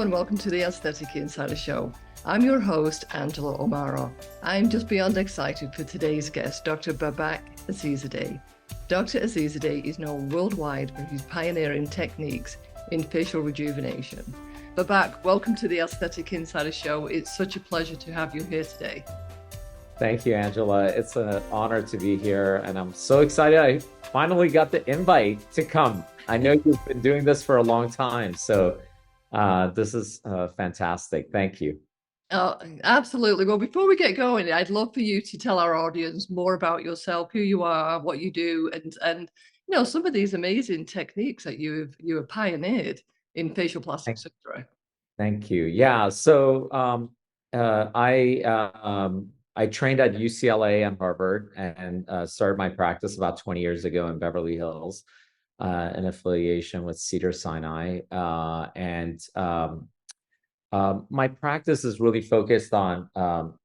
and welcome to the Aesthetic Insider Show. I'm your host, Angela O'Mara. I'm just beyond excited for today's guest, Dr. Babak Azizzadeh. Dr. Azizzadeh is known worldwide for his pioneering techniques in facial rejuvenation. Babak, welcome to the Aesthetic Insider Show. It's such a pleasure to have you here today. Thank you, Angela. It's an honor to be here, and I'm so excited I finally got the invite to come. I know you've been doing this for a long time, so this is fantastic. Thank you. Oh, absolutely. Well, before we get going, I'd love for you to tell our audience more about yourself, who you are, what you do, and some of these amazing techniques that you have pioneered in facial plastic surgery. Thank you. Yeah. So I trained at UCLA and Harvard and started my practice about 20 years ago in Beverly Hills, in affiliation with Cedars-Sinai. My practice is really focused on,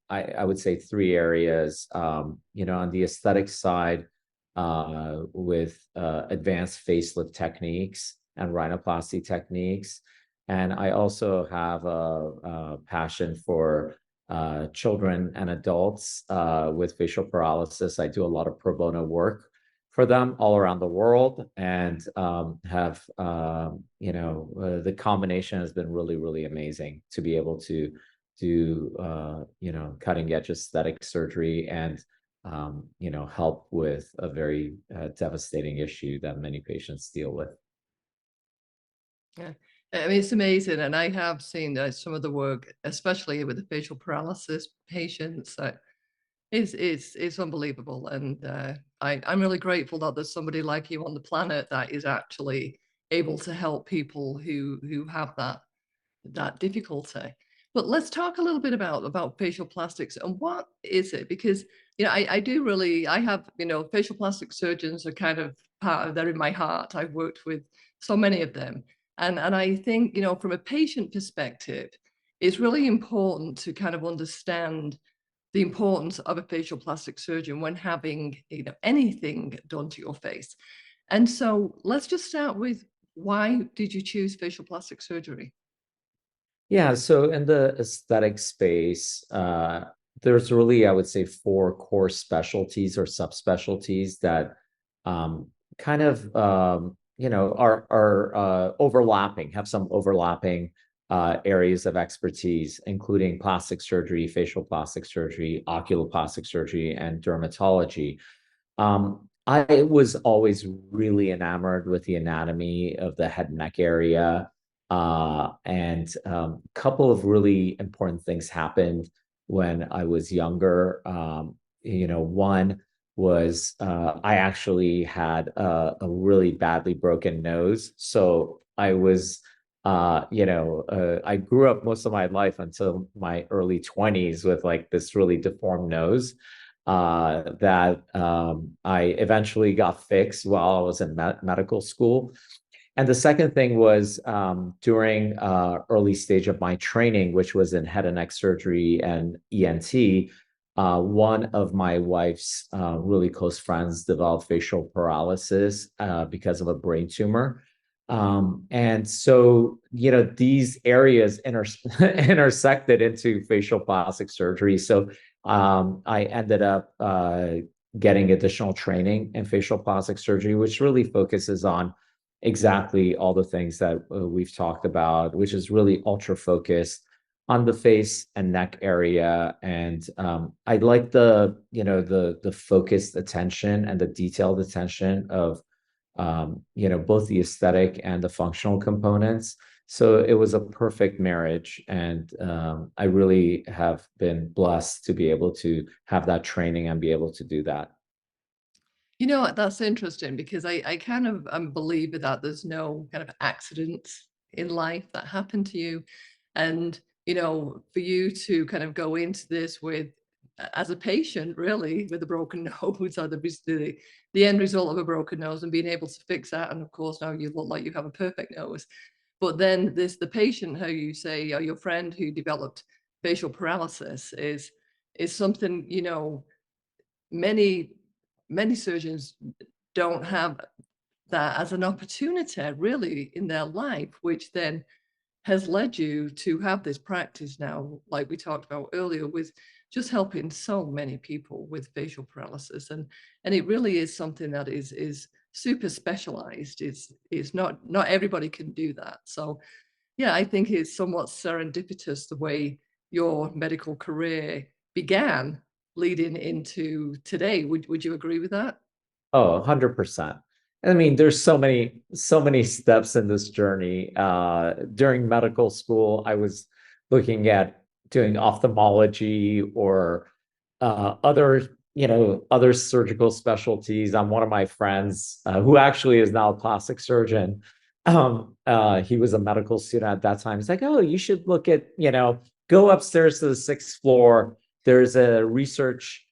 I would say, three areas. On the aesthetic side, with advanced facelift techniques and rhinoplasty techniques. And I also have a passion for children and adults with facial paralysis. I do a lot of pro bono work for them all around the world, and the combination has been really, really amazing to be able to do cutting edge aesthetic surgery and help with a very devastating issue that many patients deal with. Yeah, I mean, it's amazing, and I have seen some of the work, especially with the facial paralysis patients. It's unbelievable, and I'm really grateful that there's somebody like you on the planet that is actually able to help people who have that difficulty. But let's talk a little bit about facial plastics and what is it? Because I have facial plastic surgeons are kind of they're in my heart. I've worked with so many of them, and I think from a patient perspective, it's really important to kind of understand the importance of a facial plastic surgeon when having anything done to your face. And so let's just start with, why did you choose facial plastic surgery? Yeah, so in the aesthetic space, there's really, I would say, four core specialties or subspecialties that kind of are overlapping, have some overlapping areas of expertise, including plastic surgery, facial plastic surgery, oculoplastic surgery, and dermatology. I was always really enamored with the anatomy of the head and neck area. And a couple of really important things happened when I was younger. One was I actually had a really badly broken nose. So I was, I grew up most of my life until my early 20s with like this really deformed nose that I eventually got fixed while I was in medical school. And the second thing was during early stage of my training, which was in head and neck surgery and ENT, one of my wife's really close friends developed facial paralysis because of a brain tumor. And so, these areas intersected into facial plastic surgery. So I ended up getting additional training in facial plastic surgery, which really focuses on exactly all the things that we've talked about, which is really ultra focused on the face and neck area. And I like the focused attention and the detailed attention of both the aesthetic and the functional components. So it was a perfect marriage, and I really have been blessed to be able to have that training and be able to do that. You know what, that's interesting, because I kind of am a believer that there's no kind of accidents in life that happen to you. And, for you to kind of go into this with, as a patient, really, with a broken nose, or the end result of a broken nose, and being able to fix that. And of course, now you look like you have a perfect nose. But then the patient, how you say, or your friend who developed facial paralysis is something, many many surgeons don't have that as an opportunity really in their life, which then has led you to have this practice now, like we talked about earlier, with just helping so many people with facial paralysis. And it really is something that is super specialized. Is not everybody can do that. So yeah, I think it's somewhat serendipitous the way your medical career began leading into today. Would you agree with that? Oh, 100%. I mean, there's so many steps in this journey. During medical school, I was looking at doing ophthalmology or other, other surgical specialties. I'm one of my friends who actually is now a plastic surgeon. He was a medical student at that time. He's like, oh, you should look at, go upstairs to the sixth floor. There's a research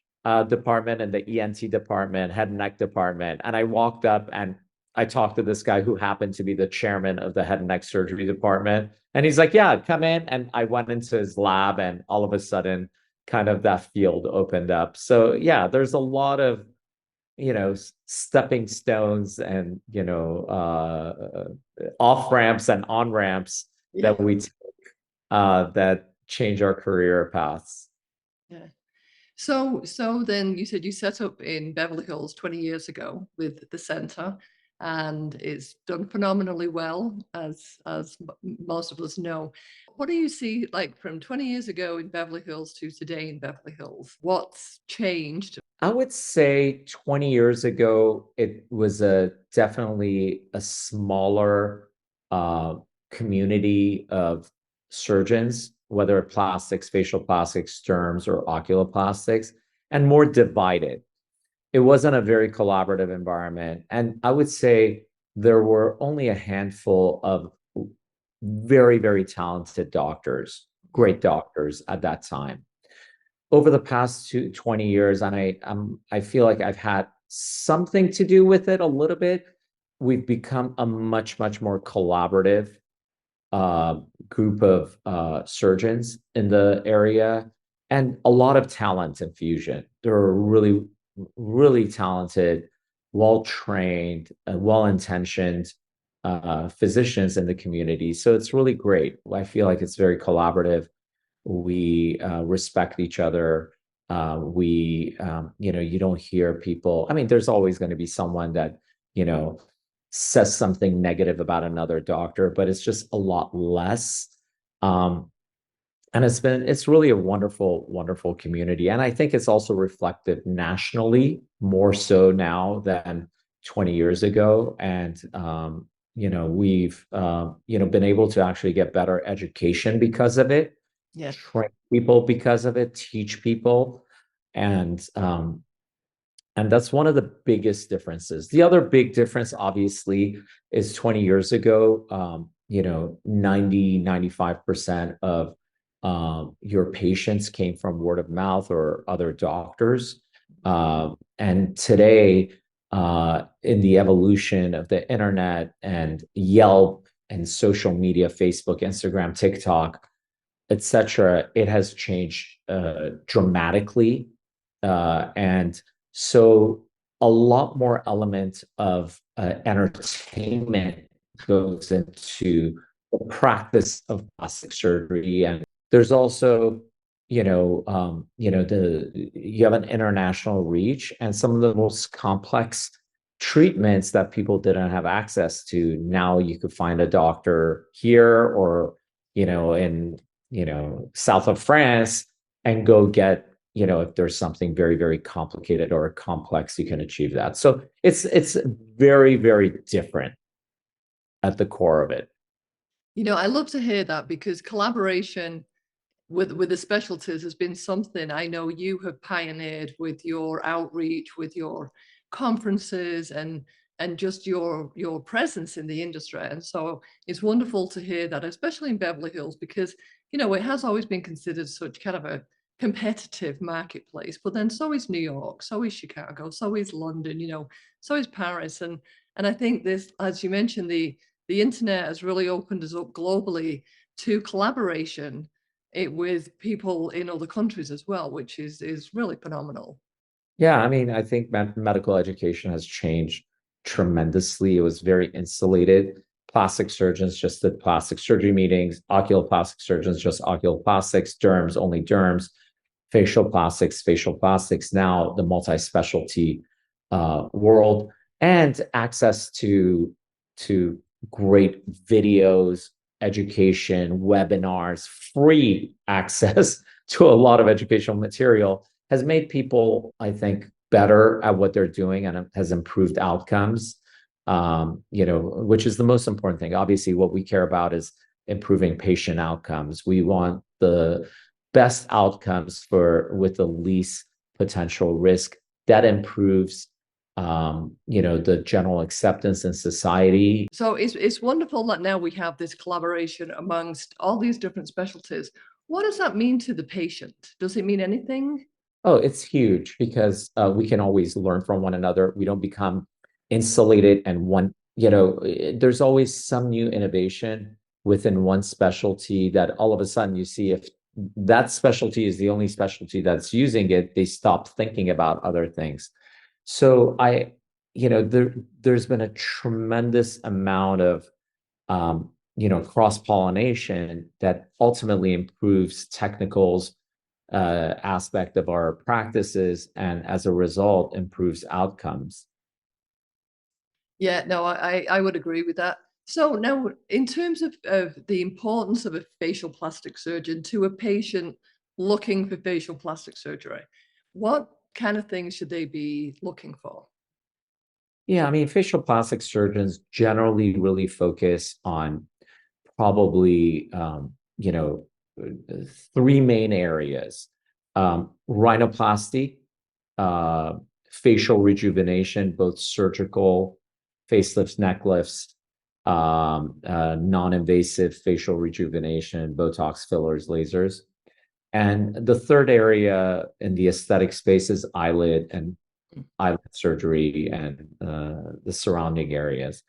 department and the ENT department, head and neck department. And I walked up and I talked to this guy who happened to be the chairman of the head and neck surgery department. And he's like, yeah, come in. And I went into his lab and all of a sudden, kind of that field opened up. So yeah, there's a lot of, stepping stones and, off ramps and on ramps Yeah. that we take that change our career paths. Yeah. So then you said you set up in Beverly Hills 20 years ago with the center, and it's done phenomenally well, as most of us know. What do you see like from 20 years ago in Beverly Hills to today in Beverly Hills? What's changed? I would say 20 years ago, it was definitely a smaller uh, community of surgeons, whether plastics, facial plastics, derms, or oculoplastics, and more divided. It wasn't a very collaborative environment. And I would say there were only a handful of very, very talented doctors, great doctors at that time. Over the past 20 years, and I feel like I've had something to do with it a little bit, we've become a much, much more collaborative group of surgeons in the area and a lot of talent infusion. There are really, really talented, well-trained, well-intentioned physicians in the community. So it's really great. I feel like it's very collaborative. We respect each other. You don't hear people. I mean, there's always going to be someone that, says something negative about another doctor, but it's just a lot less. And it's really a wonderful, wonderful community. And I think it's also reflected nationally more so now than 20 years ago. And, we've, been able to actually get better education because of it, Yes. train people because of it, teach people. And that's one of the biggest differences. The other big difference, obviously, is 20 years ago, 95% of your patients came from word of mouth or other doctors. And today, in the evolution of the internet and Yelp and social media, Facebook, Instagram, TikTok, etc., it has changed dramatically. And so a lot more element of entertainment goes into the practice of plastic surgery. And there's also, you have an international reach and some of the most complex treatments that people didn't have access to. Now you could find a doctor here or, in, south of France and go get, if there's something very, very complicated or complex, you can achieve that. So it's very, very different at the core of it. I love to hear that because collaboration with the specialties has been something I know you have pioneered with your outreach, with your conferences, and just your presence in the industry. And so it's wonderful to hear that, especially in Beverly Hills, because it has always been considered such kind of a competitive marketplace. But then so is New York, so is Chicago, so is London, so is Paris. And I think this, as you mentioned, the internet has really opened us up globally to collaboration with people in other countries as well, which is really phenomenal. Yeah, I mean, I think medical education has changed tremendously. It was very insulated plastic surgeons just did plastic surgery meetings, oculoplastic surgeons just oculoplastics, derms only derms, facial plastics, now the multi-specialty world, and access to great videos, education, webinars, free access to a lot of educational material has made people, I think, better at what they're doing and has improved outcomes. Which is the most important thing. Obviously, what we care about is improving patient outcomes. We want the best outcomes with the least potential risk. That improves the general acceptance in society. So it's wonderful that now we have this collaboration amongst all these different specialties. What does that mean to the patient? Does it mean anything? Oh, it's huge because we can always learn from one another. We don't become insulated and there's always some new innovation within one specialty that all of a sudden you see if that specialty is the only specialty that's using it, they stop thinking about other things. So there's been a tremendous amount of cross-pollination that ultimately improves technicals aspect of our practices, and as a result improves outcomes. Yeah, no, I would agree with that. So now, in terms of the importance of a facial plastic surgeon to a patient looking for facial plastic surgery, what kind of things should they be looking for? Yeah, I mean, facial plastic surgeons generally really focus on probably, three main areas: rhinoplasty, uh, facial rejuvenation, both surgical facelifts, neck lifts, non-invasive facial rejuvenation, Botox fillers, lasers. And the third area in the aesthetic space is eyelid surgery and the surrounding areas.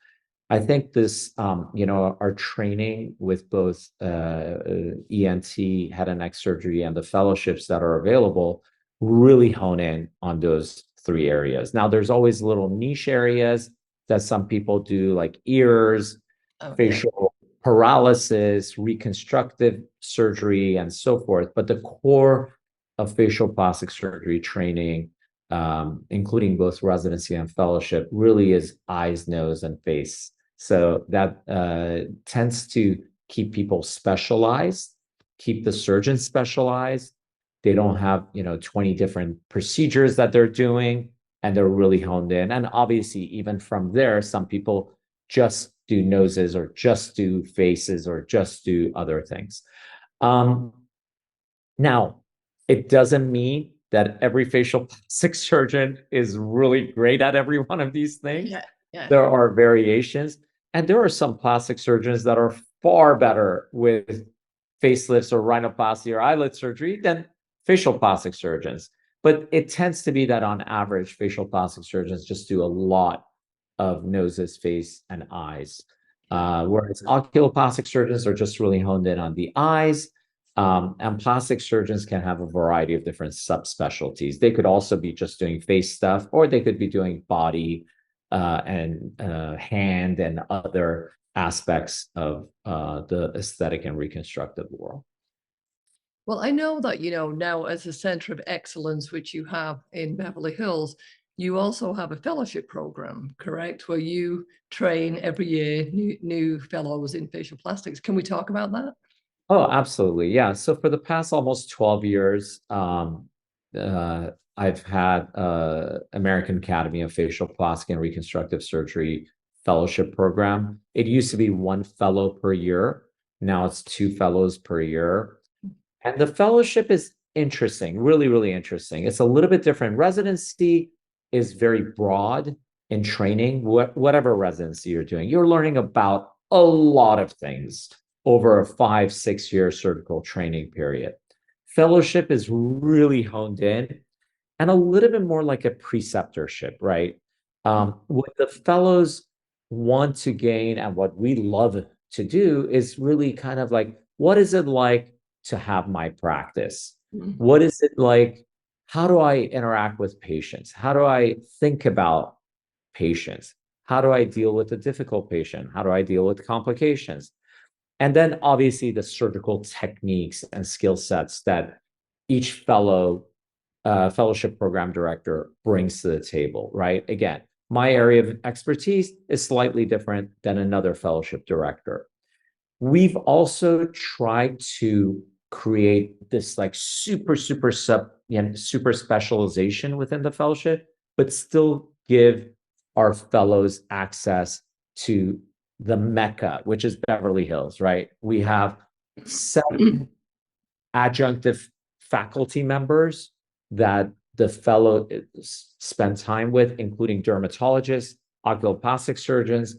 I think this, our training with both ENT, head and neck surgery, and the fellowships that are available really hone in on those three areas. Now, there's always little niche areas that some people do, like ears, facial paralysis, reconstructive surgery, and so forth. But the core of facial plastic surgery training, including both residency and fellowship, really is eyes, nose, and face. So that tends to keep people specialized, keep the surgeon specialized. They don't have 20 different procedures that they're doing, and they're really honed in. And obviously, even from there, some people just do noses or just do faces or just do other things. Now, it doesn't mean that every facial plastic surgeon is really great at every one of these things. Yeah. There are variations, and there are some plastic surgeons that are far better with facelifts or rhinoplasty or eyelid surgery than facial plastic surgeons. But it tends to be that on average, facial plastic surgeons just do a lot of noses, face, and eyes. Whereas oculoplastic surgeons are just really honed in on the eyes. And plastic surgeons can have a variety of different subspecialties. They could also be just doing face stuff, or they could be doing body and hand and other aspects of the aesthetic and reconstructive world. Well, I know that, now as a center of excellence, which you have in Beverly Hills, you also have a fellowship program, correct? Where you train every year new fellows in facial plastics. Can we talk about that? Oh, absolutely. Yeah. So for the past almost 12 years, I've had American Academy of Facial Plastic and Reconstructive Surgery fellowship program. It used to be one fellow per year. Now it's two fellows per year. And the fellowship is interesting, really, really interesting. It's a little bit different. Residency is very broad in training, whatever residency you're doing. You're learning about a lot of things over a 5-6 year surgical training period. Fellowship is really honed in and a little bit more like a preceptorship, right? What the fellows want to gain and what we love to do is really kind of like, what is it like to have my practice? What is it like? How do I interact with patients? How do I think about patients? How do I deal with a difficult patient? How do I deal with complications? And then obviously the surgical techniques and skill sets that each fellowship program director brings to the table, right? Again, my area of expertise is slightly different than another fellowship director. We've also tried to create this like super specialization within the fellowship, but still give our fellows access to the Mecca, which is Beverly Hills, right? We have 7 adjunctive faculty members that the fellow spend time with, including dermatologists, oculoplastic surgeons,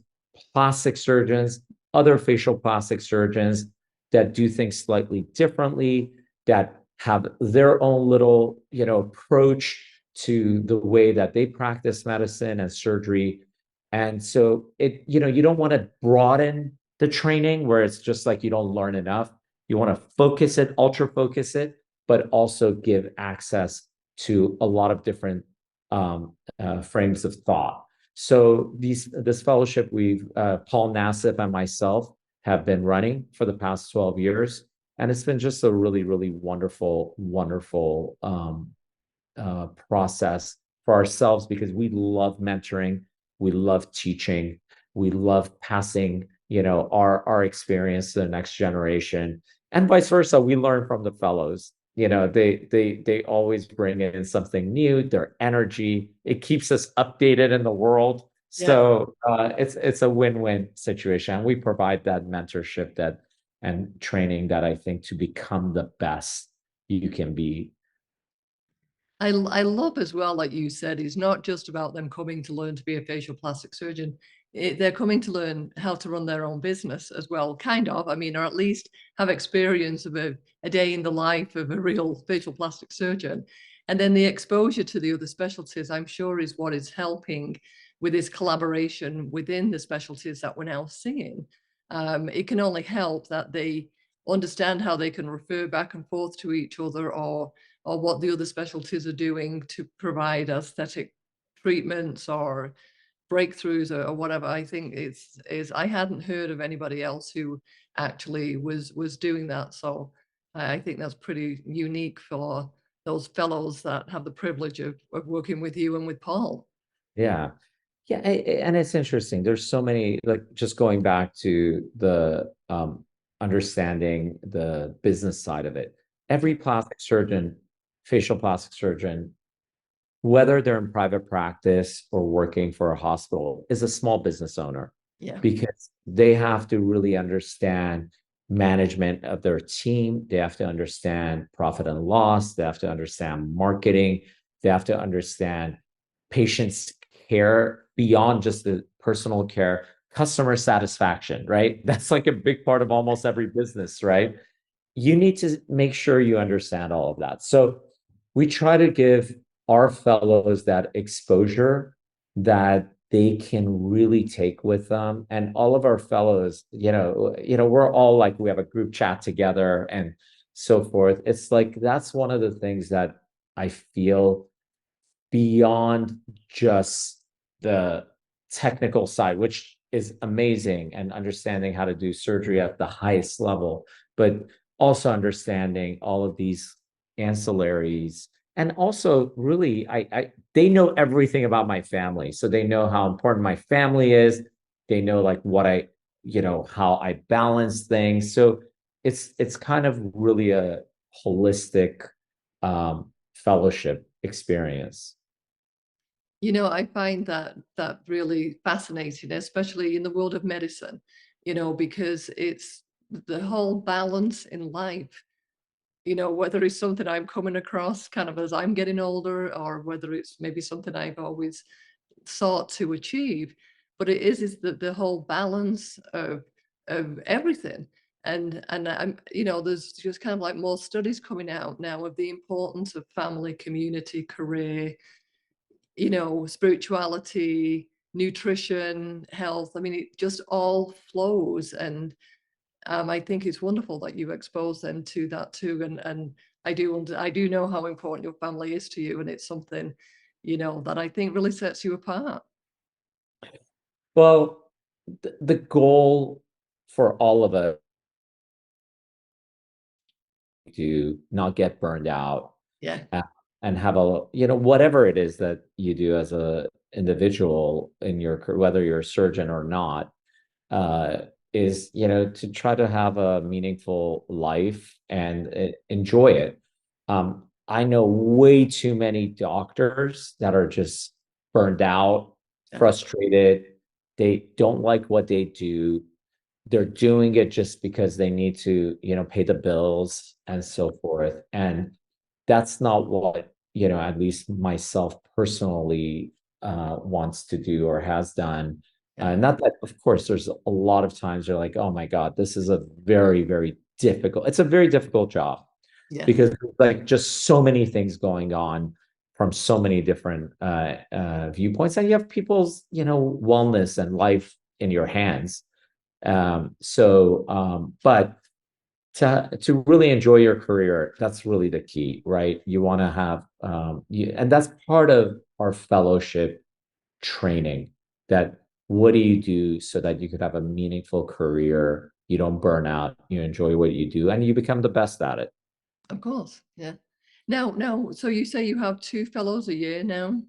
plastic surgeons, other facial plastic surgeons that do things slightly differently, that have their own little, approach to the way that they practice medicine and surgery. And so you don't want to broaden the training where it's just like you don't learn enough. You want to focus it, ultra focus it, but also give access to a lot of different frames of thought. So this fellowship Paul Nassif and myself have been running for the past 12 years. And it's been just a really, really wonderful, wonderful process for ourselves because we love mentoring, we love teaching, we love passing, our experience to the next generation, and vice versa. We learn from the fellows. They always bring in something new. Their energy, it keeps us updated in the world. Yeah. So it's a win-win situation. We provide that mentorship and training that I think to become the best you can be. I love as well, like you said, it's not just about them coming to learn to be a facial plastic surgeon. They're coming to learn how to run their own business as well, kind of. I mean, or at least have experience of a day in the life of a real facial plastic surgeon. And then the exposure to the other specialties, I'm sure, is what is helping with this collaboration within the specialties that we're now seeing. It can only help that they understand how they can refer back and forth to each other, or what the other specialties are doing to provide aesthetic treatments or breakthroughs or whatever. I think I hadn't heard of anybody else who actually was doing that. So I think that's pretty unique for those fellows that have the privilege of working with you and with Paul. Yeah. Yeah, and it's interesting. There's so many, like just going back to the understanding the business side of it. Every plastic surgeon, facial plastic surgeon, whether they're in private practice or working for a hospital, is a small business owner Yeah. because they have to really understand management of their team. They have to understand profit and loss. They have to understand marketing. They have to understand patients' care beyond just the personal care, customer satisfaction, right? That's like a big part of almost every business, right? You need to make sure you understand all of that. So we try to give our fellows that exposure that they can really take with them. And all of our fellows, we're all like, we have a group chat together and so forth. It's like, that's one of the things that I feel beyond just the technical side, which is amazing, and understanding how to do surgery at the highest level, but also understanding all of these ancillaries. And also really, they know everything about my family. So they know how important my family is. They know like what how I balance things. So it's kind of really a holistic fellowship experience. I find that really fascinating, especially in the world of medicine, because it's the whole balance in life, whether it's something I'm coming across kind of as I'm getting older, or whether it's maybe something I've always sought to achieve. But it is the whole balance of everything. And I'm, there's just kind of like more studies coming out now of the importance of family, community, career, spirituality, nutrition, health. I mean, it just all flows. And I think it's wonderful that you expose them to that too. And I do know how important your family is to you, and it's something, that I think really sets you apart. Well, the goal for all of us to not get burned out, Yeah, uh, and have a, whatever it is that you do as a individual in your whether you're a surgeon or not, uh, is, to try to have a meaningful life and enjoy it. I know way too many doctors that are just burned out, yeah, frustrated. They don't like what they do. They're doing it just because they need to, pay the bills and so forth. And that's not what, at least myself personally wants to do or has done. yeah, Not that, of course, there's a lot of times you're like, oh my God, this is a very, very difficult, it's a very difficult job yeah, because there's like just so many things going on from so many different viewpoints. And you have people's, wellness and life in your hands. But to really enjoy your career, that's really the key, right? You want to have, and that's part of our fellowship training. That what do you do so that you could have a meaningful career? You don't burn out, you enjoy what you do, and you become the best at it. of course. Yeah. Now, so you say you have 2 fellows a year now.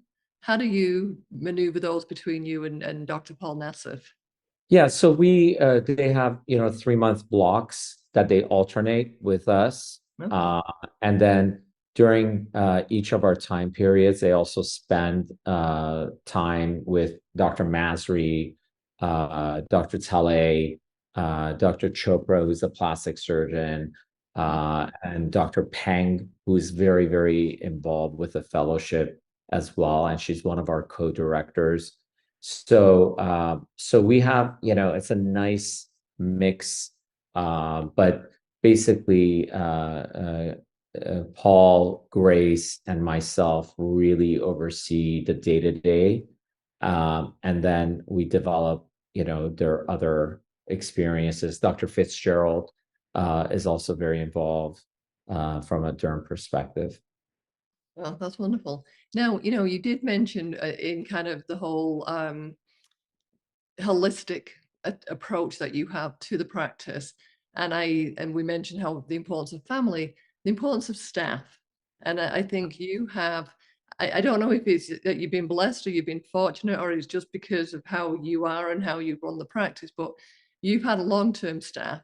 How do you maneuver those between you and Dr. Paul Nassif? Yeah, so they have, 3-month blocks that they alternate with us. Okay. Uh, and then during each of our time periods, they also spend time with Dr. Masri, Dr. Tale, Dr. Chopra, who's a plastic surgeon, and Dr. Peng, who's very, very involved with the fellowship as well. And she's one of our co-directors. So we have, it's a nice mix, but basically, Paul, Grace, and myself really oversee the day-to-day, and then we develop, their other experiences. Dr. Fitzgerald is also very involved from a derm perspective. Well, that's wonderful. Now, you did mention in kind of the whole holistic approach that you have to the practice, and we mentioned how the importance of family, the importance of staff, and I think you have. I don't know if it's that you've been blessed or you've been fortunate, or it's just because of how you are and how you run the practice, but you've had long-term staff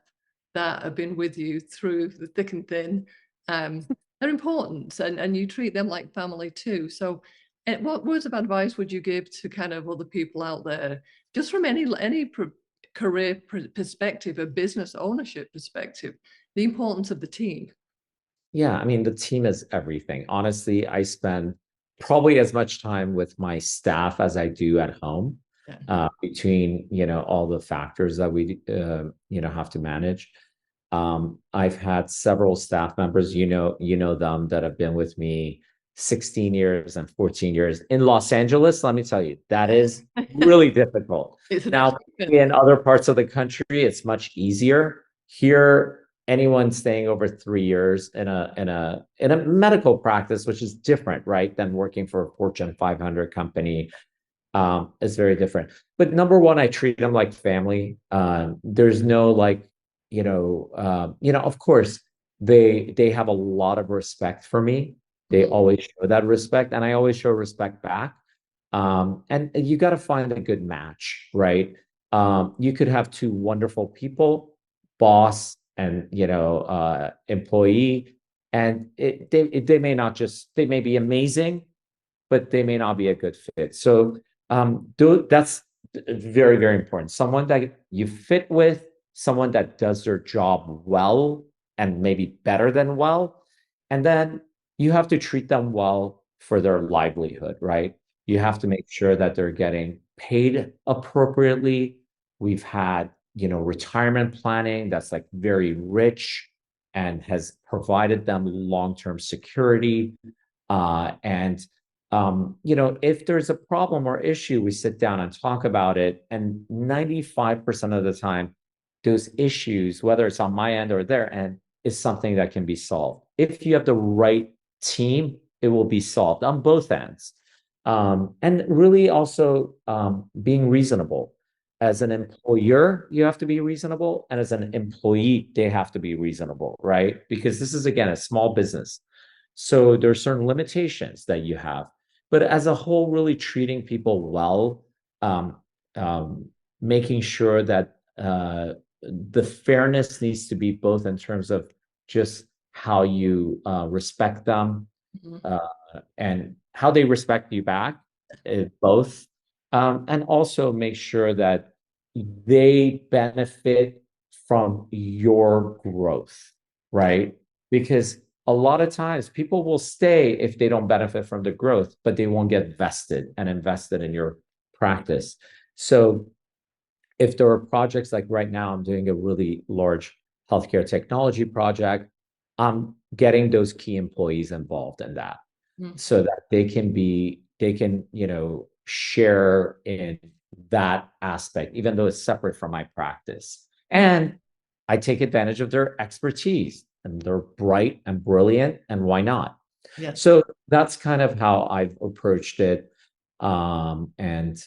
that have been with you through the thick and thin. Um, they're important, and you treat them like family too. So, what words of advice would you give to kind of other people out there, just from any career perspective, a business ownership perspective, the importance of the team? Yeah, I mean, the team is everything. Honestly, I spend probably as much time with my staff as I do at home, Yeah. between, all the factors that we, have to manage. I've had several staff members, them that have been with me 16 years and 14 years in Los Angeles. Let me tell you, that is really difficult. It's an Now, achievement. in other parts of the country, it's much easier. Here, anyone staying over 3 years in a medical practice, which is different, right, than working for a Fortune 500 company, is very different. But number one, I treat them like family. There's no like, of course, they have a lot of respect for me. They Mhm. always show that respect, and I always show respect back. And you got to find a good match, right? You could have two wonderful people, boss and employee, and they may not just they may be amazing, but they may not be a good fit. So that's very, very important. Someone that you fit with, someone that does their job well and maybe better than well. And then you have to treat them well for their livelihood, right? You have to make sure that they're getting paid appropriately. We've had, retirement planning that's like very rich and has provided them long-term security. And if there's a problem or issue, we sit down and talk about it. And 95% of the time, those issues, whether it's on my end or their end, is something that can be solved. If you have the right team, it will be solved on both ends. And really also being reasonable. as an employer, you have to be reasonable, and as an employee, they have to be reasonable, right? Because this is, again, a small business. So there are certain limitations that you have. But as a whole, really treating people well, um, um, making sure that the fairness needs to be both in terms of just how you respect them, Mhm. uh, and how they respect you back, both, and also make sure that they benefit from your growth, Yeah. right? Because a lot of times people will stay if they don't benefit from the growth, but they won't get vested and invested in your practice. So if there are projects like right now, I'm doing a really large healthcare technology project, I'm getting those key employees involved in that Mm. so that they can, share in that aspect, even though it's separate from my practice. And I take advantage of their expertise, and they're bright and brilliant, and why not? Yes. So that's kind of how I've approached it. And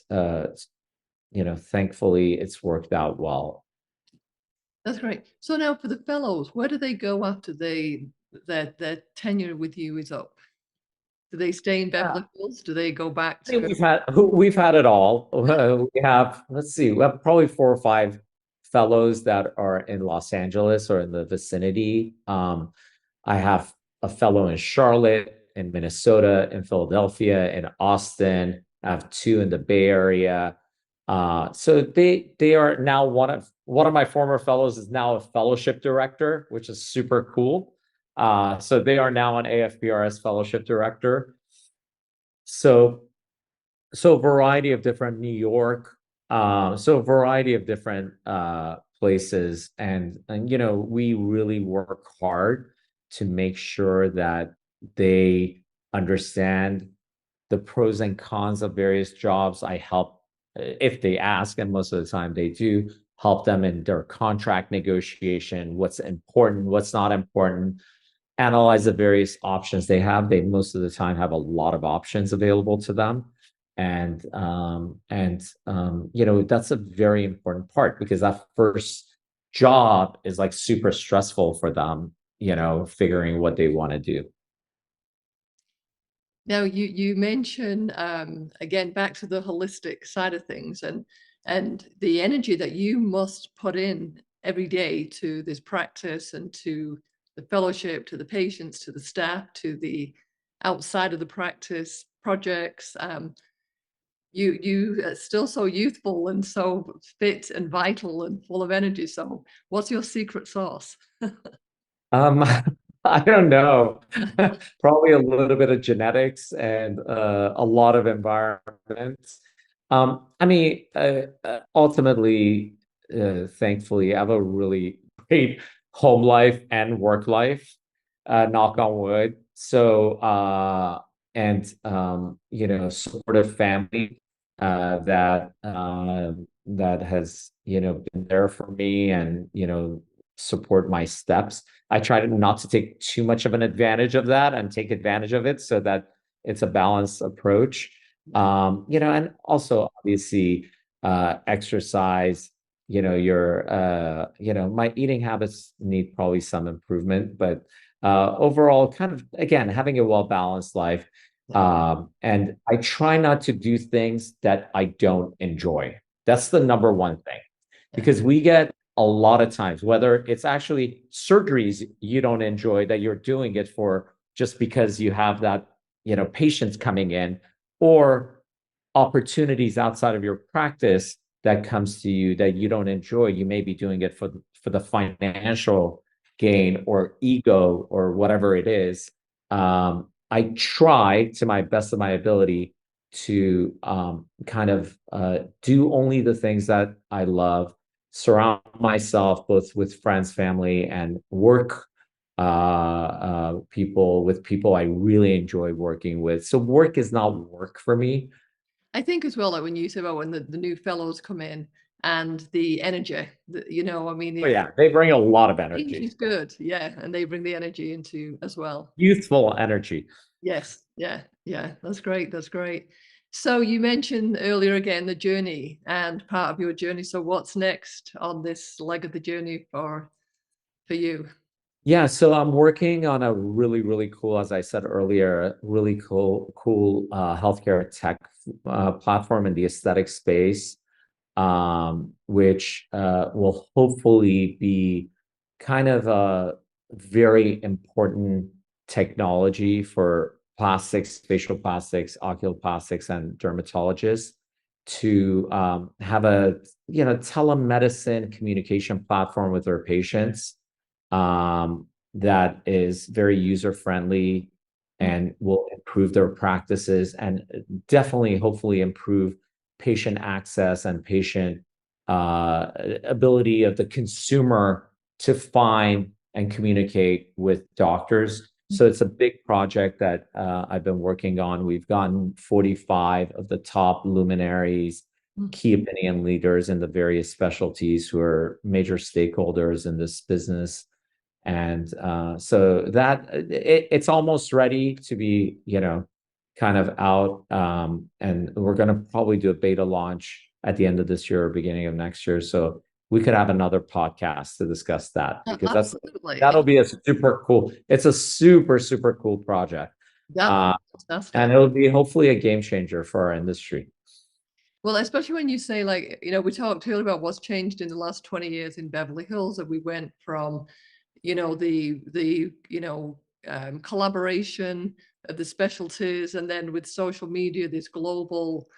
thankfully it's worked out well. That's great. So now for the fellows, where do they go after their tenure with you is up? Do they stay in Yeah. Beverly Hills? Do they go back I think to? we've had it all. We have, let's see, we have probably 4 or 5 fellows that are in Los Angeles or in the vicinity. I have a fellow in Charlotte, in Minnesota, in Philadelphia, in Austin. I have 2 in the Bay Area. So they are now one of my former fellows is now a fellowship director, which is super cool. So they are now an AFPRS fellowship director. So so a variety of different New York, so a variety of different places, and we really work hard to make sure that they understand the pros and cons of various jobs. I help if they ask, and most of the time they do help them in their contract negotiation, what's important, what's not important, analyze the various options they have. They most of the time have a lot of options available to them. And that's a very important part because that first job is like super stressful for them, figuring what they want to do. Now you mention again back to the holistic side of things and the energy that you must put in every day to this practice and to the fellowship, to the patients, to the staff, to the outside of the practice projects. You are still so youthful and so fit and vital and full of energy. So what's your secret sauce? Um, I don't know. Probably a little bit of genetics and a lot of environment. I mean, ultimately, thankfully, I have a really great home life and work life, knock on wood. So, supportive family that has, been there for me and, support my steps. I try not to take too much of an advantage of that and take advantage of it so that it's a balanced approach. And also obviously exercise, my eating habits need probably some improvement, but overall kind of again having a well-balanced life. And I try not to do things that I don't enjoy. That's the number one thing Yeah. because we get a lot of times, whether it's actually surgeries you don't enjoy that you're doing it for just because you have that, patients coming in, or opportunities outside of your practice that comes to you that you don't enjoy. You may be doing it for the financial gain or ego or whatever it is. I try to my best of my ability to kind of do only the things that I love, surround myself both with friends, family, and work people with people I really enjoy working with. So work is not work for me. I think as well, like when you say about when the new fellows come in and the energy, I mean, Oh the yeah, they bring a lot of age energy, is good, yeah, and they bring the energy into as well. youthful energy. Yes, yeah, yeah, that's great, that's great. So you mentioned earlier again the journey and part of your journey. So what's next on this leg of the journey for you? Yeah, so I'm working on a really, really cool, as I said earlier, really cool healthcare tech platform in the aesthetic space, which will hopefully be kind of a very important technology for plastics, facial plastics, oculoplastics, and dermatologists to have a telemedicine communication platform with their patients that is very user friendly Mm, and will improve their practices and definitely, hopefully, improve patient access and patient ability of the consumer to find and communicate with doctors. mm, So it's a big project that I've been working on. We've gotten 45 of the top luminaries, mm. key opinion leaders in the various specialties who are major stakeholders in this business. And so that it's almost ready to be, kind of out. And we're going to probably do a beta launch at the end of this year or beginning of next year. So we could have another podcast to discuss that because Absolutely. that'll be a super cool. It's a super, super cool project. That's Uh, and fantastic. it'll be hopefully a game changer for our industry. Well, especially when you say, like, we talked earlier about what's changed in the last 20 years in Beverly Hills, and we went from, the collaboration of the specialties, and then with social media, this global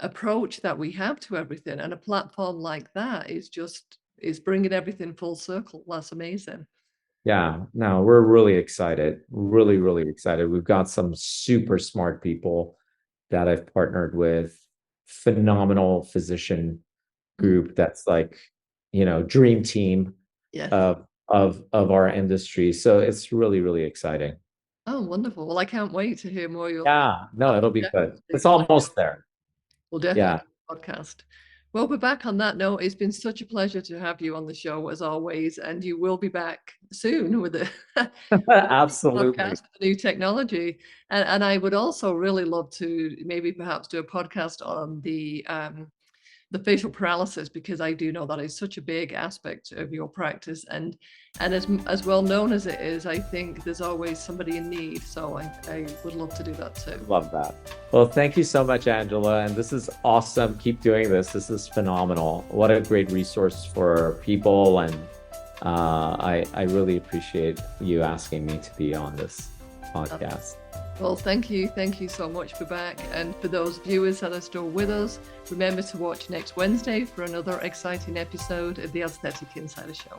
approach that we have to everything, and a platform like that is bringing everything full circle. That's amazing. Yeah, no, we're really excited. Really, really excited. We've got some super smart people that I've partnered with, phenomenal physician Mm, group that's like, dream team yes. of our industry. So it's really, really exciting. Oh, wonderful. Well, I can't wait to hear more. You'll Yeah, no, have it'll to be good. definitely It's almost there. we'll definitely Yeah, do a podcast. Well, we're back on that note. It's been such a pleasure to have you on the show as always, and you will be back soon with a absolutely. podcast with new technology. And I would also really love to maybe perhaps do a podcast on the facial paralysis, because I do know that is such a big aspect of your practice, and as well known as it is, I think there's always somebody in need. So I would love to do that too. Love that. Well, thank you so much, Angela. And this is awesome. Keep doing this. This is phenomenal. What a great resource for people. And I really appreciate you asking me to be on this podcast. Well, thank you so much for back. And for those viewers that are still with us, remember to watch next Wednesday for another exciting episode of the Aesthetic Insider Show.